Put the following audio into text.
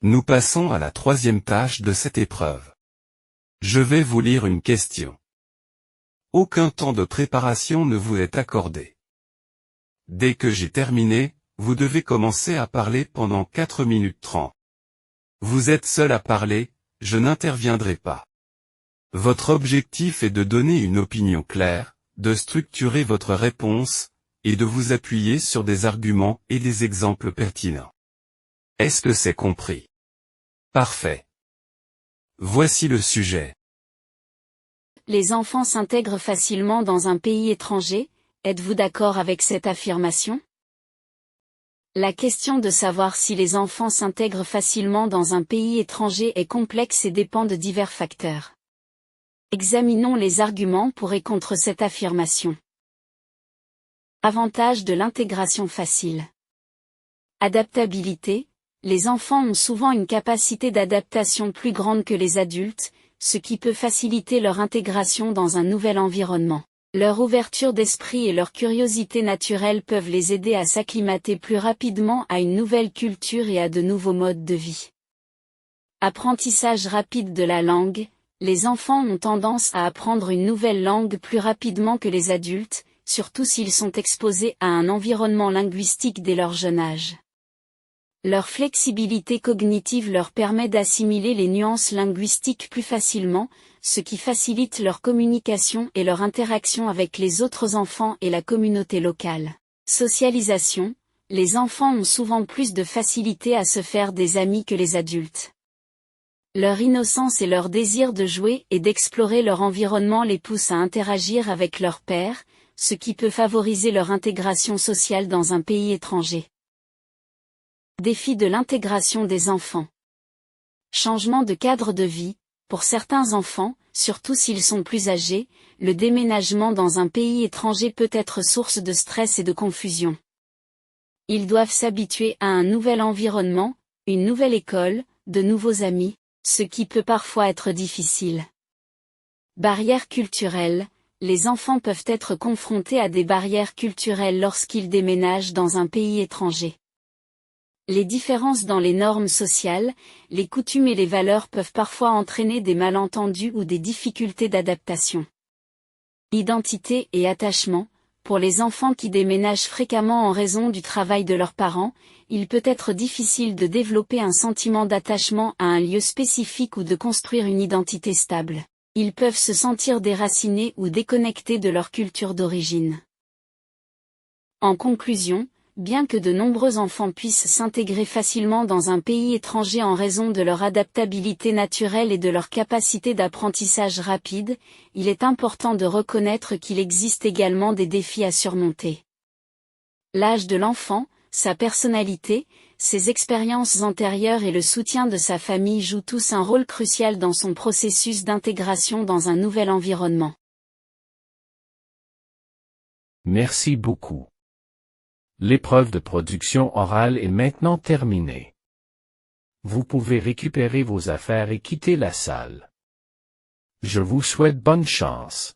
Nous passons à la troisième tâche de cette épreuve. Je vais vous lire une question. Aucun temps de préparation ne vous est accordé. Dès que j'ai terminé, vous devez commencer à parler pendant 4 minutes 30. Vous êtes seul à parler, je n'interviendrai pas. Votre objectif est de donner une opinion claire, de structurer votre réponse, et de vous appuyer sur des arguments et des exemples pertinents. Est-ce que c'est compris? Parfait. Voici le sujet. Les enfants s'intègrent facilement dans un pays étranger, êtes-vous d'accord avec cette affirmation? La question de savoir si les enfants s'intègrent facilement dans un pays étranger est complexe et dépend de divers facteurs. Examinons les arguments pour et contre cette affirmation. Avantage de l'intégration facile. Adaptabilité. Les enfants ont souvent une capacité d'adaptation plus grande que les adultes, ce qui peut faciliter leur intégration dans un nouvel environnement. Leur ouverture d'esprit et leur curiosité naturelle peuvent les aider à s'acclimater plus rapidement à une nouvelle culture et à de nouveaux modes de vie. Apprentissage rapide de la langue. Les enfants ont tendance à apprendre une nouvelle langue plus rapidement que les adultes, surtout s'ils sont exposés à un environnement linguistique dès leur jeune âge. Leur flexibilité cognitive leur permet d'assimiler les nuances linguistiques plus facilement, ce qui facilite leur communication et leur interaction avec les autres enfants et la communauté locale. Socialisation. Les enfants ont souvent plus de facilité à se faire des amis que les adultes. Leur innocence et leur désir de jouer et d'explorer leur environnement les poussent à interagir avec leurs pairs, ce qui peut favoriser leur intégration sociale dans un pays étranger. Défi de l'intégration des enfants. Changement de cadre de vie. Pour certains enfants, surtout s'ils sont plus âgés, le déménagement dans un pays étranger peut être source de stress et de confusion. Ils doivent s'habituer à un nouvel environnement, une nouvelle école, de nouveaux amis, ce qui peut parfois être difficile. Barrières culturelles. Les enfants peuvent être confrontés à des barrières culturelles lorsqu'ils déménagent dans un pays étranger. Les différences dans les normes sociales, les coutumes et les valeurs peuvent parfois entraîner des malentendus ou des difficultés d'adaptation. Identité et attachement. Pour les enfants qui déménagent fréquemment en raison du travail de leurs parents, il peut être difficile de développer un sentiment d'attachement à un lieu spécifique ou de construire une identité stable. Ils peuvent se sentir déracinés ou déconnectés de leur culture d'origine. En conclusion, bien que de nombreux enfants puissent s'intégrer facilement dans un pays étranger en raison de leur adaptabilité naturelle et de leur capacité d'apprentissage rapide, il est important de reconnaître qu'il existe également des défis à surmonter. L'âge de l'enfant, sa personnalité, ses expériences antérieures et le soutien de sa famille jouent tous un rôle crucial dans son processus d'intégration dans un nouvel environnement. Merci beaucoup. L'épreuve de production orale est maintenant terminée. Vous pouvez récupérer vos affaires et quitter la salle. Je vous souhaite bonne chance.